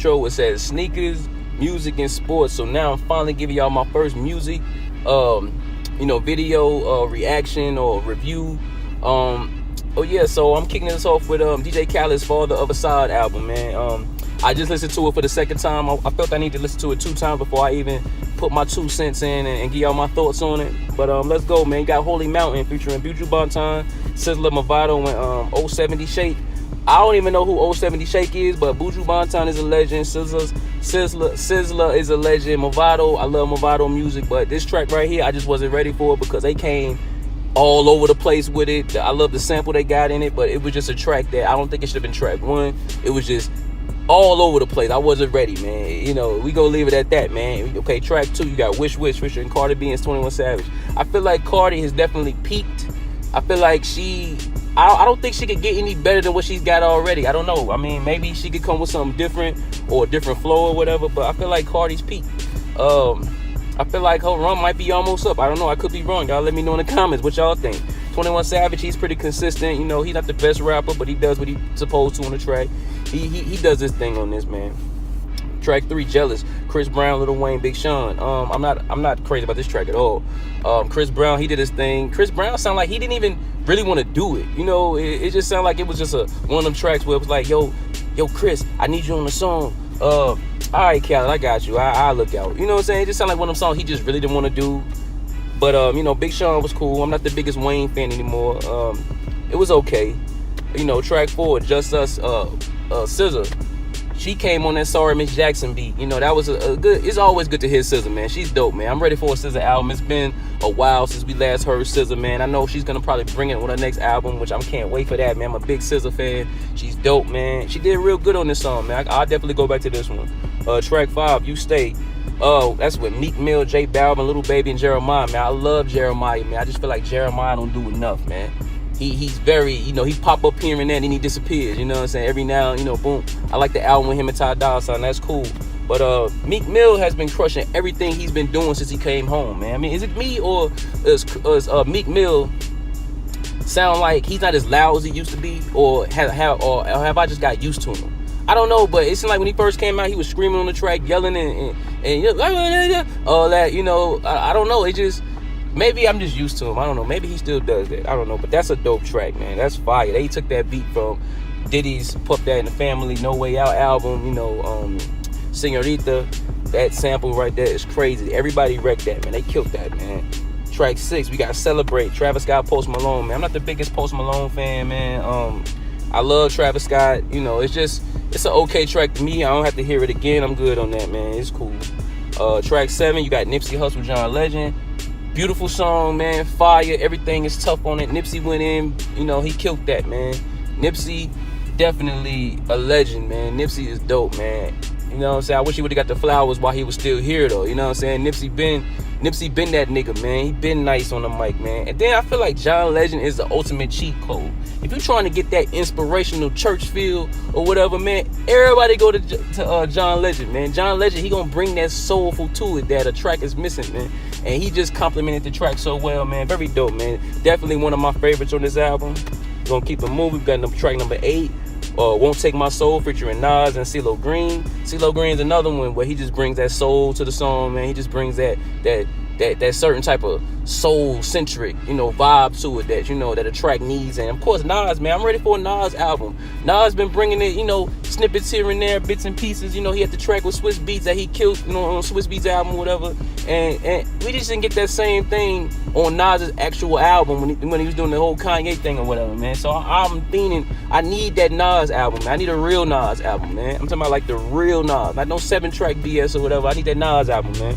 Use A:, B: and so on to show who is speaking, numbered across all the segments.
A: intro, it says sneakers, music, and sports. So now I'm finally giving y'all my first music, video reaction or review. So I'm kicking this off with DJ Khaled's Father of Asahd album, man. I just listened to it for the second time. I felt I need to listen to it 2 times before I even put my 2 cents in and give y'all my thoughts on it. But let's go, man. You got Holy Mountain featuring Buju Banton, Sizzla Mavado, and 070 Shake. I don't even know who 070 Shake is, but Buju Banton is a legend. Sizzla is a legend. Mavado, I love Mavado music, but this track right here, I just wasn't ready for it because they came all over the place with it. I love the sample they got in it, but it was just a track that I don't think it should have been track 1. It was just all over the place. I wasn't ready, man. We gonna leave it at that, man. Okay, track 2, you got Wish Wish featuring Cardi B and 21 Savage. I feel like Cardi has definitely peaked. I feel like I don't think she could get any better than what she's got already. I don't know. I mean, maybe she could come with something different or a different flow or whatever, but I feel like Cardi's peaked. I feel like her run might be almost up. I don't know. I could be wrong. Y'all let me know in the comments what y'all think. 21 Savage, he's pretty consistent. He's not the best rapper, but he does what he's supposed to on the track. He does his thing on this, man. Track 3, Jealous, Chris Brown, Lil Wayne, Big Sean. I'm not crazy about this track at all. Chris Brown, he did his thing. Chris Brown sounded like he didn't even really want to do it. It just sounded like it was just one of them tracks where it was like, yo, Chris, I need you on the song. All right, Khaled, I got you. I'll look out. You know what I'm saying? It just sounded like one of them songs he just really didn't want to do. But, Big Sean was cool. I'm not the biggest Wayne fan anymore. It was okay. Track 4, Just Us, SZA. She came on that Sorry Miss Jackson beat. That was a good. It's always good to hear SZA, man. She's dope, man. I'm ready for a SZA album. It's been a while since we last heard SZA, man. I know she's gonna probably bring it on her next album, which I can't wait for that, man. I'm a big SZA fan. She's dope, man. She did real good on this song, man. I'll definitely go back to this one. Track 5, You Stay. That's with Meek Mill, J Balvin, Little Baby, and Jeremiah, man. I love Jeremiah, man. I just feel like Jeremiah don't do enough, man. He's very, he pop up here and there and then he disappears, you know what I'm saying? Every now, boom. I like the album with him and Ty Dolla $ign, that's cool. But Meek Mill has been crushing everything he's been doing since he came home, man. I mean, is it me or is Meek Mill sound like he's not as loud as he used to be, or have I just got used to him? I don't know, but it seemed like when he first came out, he was screaming on the track, yelling and all that, I don't know. It just, maybe I'm just used to him. I don't know. Maybe he still does that. I don't know. But that's a dope track, man. That's fire. They took that beat from Diddy's Puff That in the Family, No Way Out album, Senorita. That sample right there is crazy. Everybody wrecked that, man. They killed that, man. Track 6, we got Celebrate, Travis Scott, Post Malone, man. I'm not the biggest Post Malone fan, man. I love Travis Scott. It's an okay track to me. I don't have to hear it again. I'm good on that, man. It's cool. Track 7, you got Nipsey Hussle, John Legend. Beautiful song, man. Fire. Everything is tough on it. Nipsey went in. He killed that, man. Nipsey, definitely a legend, man. Nipsey is dope, man. You know what I'm saying? I wish he would have got the flowers while he was still here, though. You know what I'm saying? Nipsey been that nigga, man. He been nice on the mic, man. And then I feel like John Legend is the ultimate cheat code. If you're trying to get that inspirational church feel or whatever, man, everybody go to John Legend, man. John Legend, he gonna bring that soulful to it that a track is missing, man. And he just complimented the track so well, man. Very dope, man. Definitely one of my favorites on this album. We're gonna keep it moving. We got track number 8. Won't Take My Soul featuring Nas and CeeLo Green. CeeLo Green's another one where he just brings that soul to the song, man. He just brings that certain type of soul-centric, vibe to it that a track needs. And of course, Nas, man, I'm ready for a Nas album. Nas been bringing it, snippets here and there, bits and pieces. He had the track with Swiss Beats that he killed, on Swiss Beats album, whatever. And we just didn't get that same thing on Nas's actual album when he was doing the whole Kanye thing or whatever, man. So I'm thinking I need that Nas album, man. I need a real Nas album, man. I'm talking about like the real Nas, not no 7-track BS or whatever. I need that Nas album, man.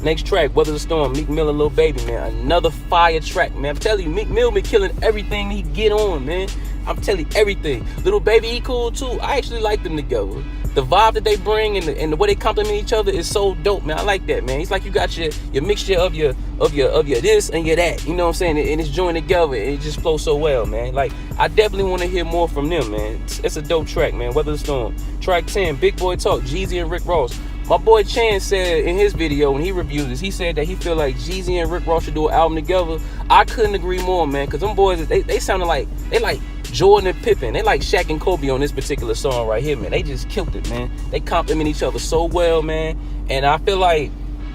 A: Next track, Weather the Storm, Meek Mill and Lil Baby, man. Another fire track, man. I'm telling you, Meek Mill been killing everything he get on, man. I'm telling you, everything. Little Baby, he cool too. I actually like them together. The vibe that they bring and the way they compliment each other is so dope, man. I like that, man. It's like you got your mixture of your this and your that. You know what I'm saying? And it's joined together. It just flows so well, man. Like, I definitely want to hear more from them, man. It's a dope track, man. Weather the Storm. Track 10, Big Boy Talk, Jeezy and Rick Ross. My boy Chan said in his video when he reviewed this, he said that he feel like Jeezy and Rick Ross should do an album together. I couldn't agree more, man, because them boys, they sounded like, they like Jordan and Pippen, they like Shaq and Kobe on this particular song right here, man. They just killed it, man. They compliment each other so well, man. And I feel like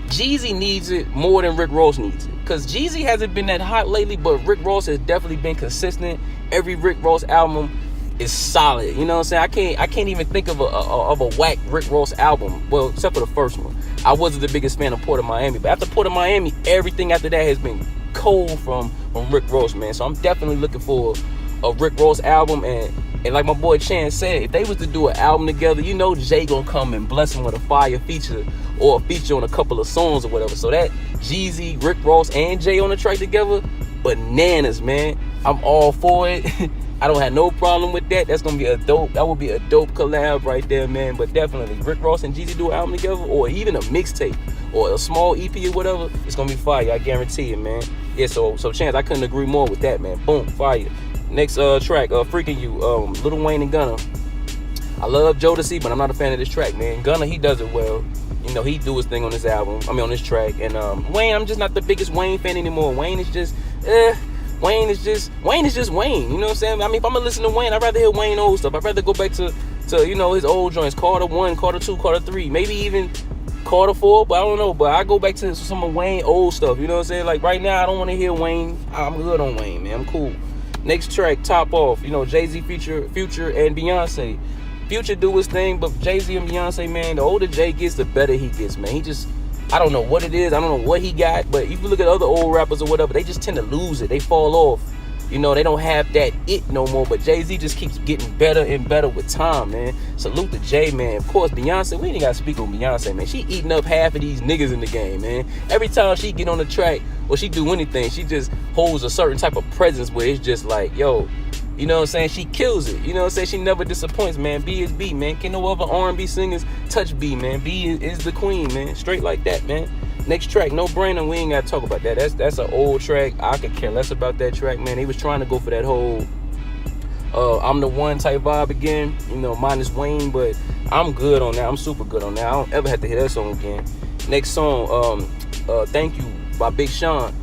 A: Jeezy needs it more than Rick Ross needs it. Because Jeezy hasn't been that hot lately, but Rick Ross has definitely been consistent. Every Rick Ross album is solid. You know what I'm saying? I can't even think of a whack Rick Ross album. Well, except for the first one. I wasn't the biggest fan of Port of Miami. But after Port of Miami, everything after that has been cold from Rick Ross, man. So I'm definitely looking for a Rick Ross album. And like my boy Chan said, if they was to do an album together, you know Jay gonna come and bless him with a fire feature or a feature on a couple of songs or whatever. So that Jeezy, Rick Ross, and Jay on the track together, bananas, man. I'm all for it. I don't have no problem with that. That would be a dope collab right there, man. But definitely, Rick Ross and Jeezy do an album together, or even a mixtape, or a small EP or whatever, it's gonna be fire. I guarantee it, man. Yeah, so Chance, I couldn't agree more with that, man. Boom, fire. Next track, Freaking You, Lil Wayne and Gunna. I love Jodeci, but I'm not a fan of this track, man. Gunna, he does it well. You know, he do his thing on this album. On this track. And Wayne, I'm just not the biggest Wayne fan anymore. Wayne is just Wayne is just Wayne. You know what I'm saying? I mean, if I'm gonna listen to Wayne, I'd rather hear Wayne old stuff. I'd rather go back to you know, his old joints, Carter 1, Carter 2, Carter 3, maybe even Carter 4, but I don't know. But I go back to some of Wayne old stuff. You know what I'm saying? Like right now, I don't want to hear Wayne. I'm good on Wayne, man. I'm cool. Next track, Top Off. You know, Jay-Z, Future, and Beyonce. Future do his thing, but Jay-Z and Beyonce, man, the older Jay gets, the better he gets, man. He just, I don't know what it is. I don't know what he got, but if you look at other old rappers or whatever, they just tend to lose it. They fall off. You know, they don't have that it no more, but Jay-Z just keeps getting better and better with time, man. Salute to Jay, man. Of course, Beyonce, we ain't got to speak on Beyonce, man. She eating up half of these niggas in the game, man. Every time she get on the track or she do anything, she just holds a certain type of presence where it's just like, yo, you know what I'm saying? She kills it. You know what I'm saying? She never disappoints, man. B is B, man. Can no other R&B singers touch B, man. B is the queen, man. Straight like that, man. Next track, No Brainer. We ain't got to talk about that. That's an old track. I could care less about that track, man. They was trying to go for that whole I'm the one type vibe again, you know, minus Wayne, but I'm good on that. I'm super good on that. I don't ever have to hear that song again. Next song, Thank You by Big Sean.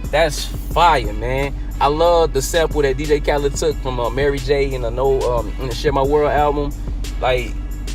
A: That's fire, man. I love the sample that DJ Khaled took from Mary J. and in the Share My World album. Like,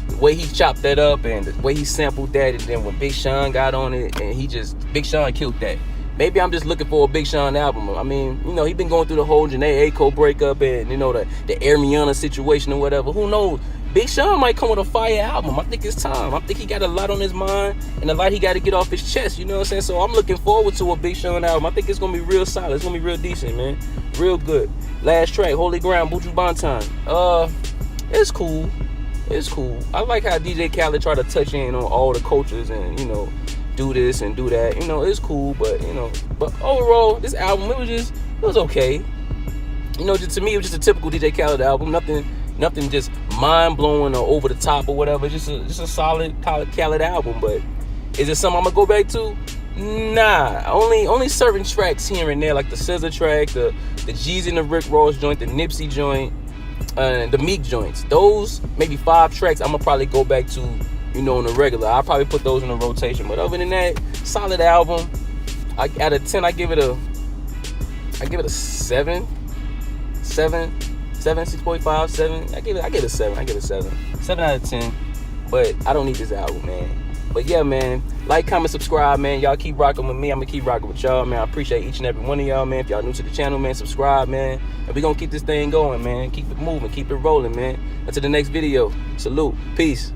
A: the way he chopped that up and the way he sampled that, and then when Big Sean got on it, and Big Sean killed that. Maybe I'm just looking for a Big Sean album. I mean, you know, he been going through the whole Janae Aiko breakup and, you know, the Ariana situation or whatever. Who knows? Big Sean might come with a fire album. I think it's time. I think he got a lot on his mind and a lot he got to get off his chest. You know what I'm saying? So I'm looking forward to a Big Sean album. I think it's going to be real solid. It's going to be real decent, man. Real good. Last track, Holy Ground, Buju Banton. It's cool. It's cool. I like how DJ Khaled try to touch in on all the cultures and, you know, do this and do that. You know, it's cool, but, you know, but overall, this album, it was okay. You know, just to me, it was just a typical DJ Khaled album. Nothing just mind-blowing or over the top or whatever. Just a solid Khaled album. But is it something I'm gonna go back to? Nah. Only certain tracks here and there, like the SZA track, the Jeezy and the Rick Ross joint, the Nipsey joint, the Meek joints. Those maybe 5 tracks I'm gonna probably go back to, you know, on the regular. I'll probably put those in a rotation. But other than that, solid album. Out of 10, I give it a 7. 6.5, 7. I give it a 7. 7 out of 10. But I don't need this album, man. But yeah, man, like, comment, subscribe, man. Y'all keep rocking with me. I'm gonna keep rocking with y'all, man. I appreciate each and every one of y'all, man. If y'all new to the channel, man, subscribe, man. And we gonna keep this thing going, man. Keep it moving, keep it rolling, man. Until the next video. Salute. Peace.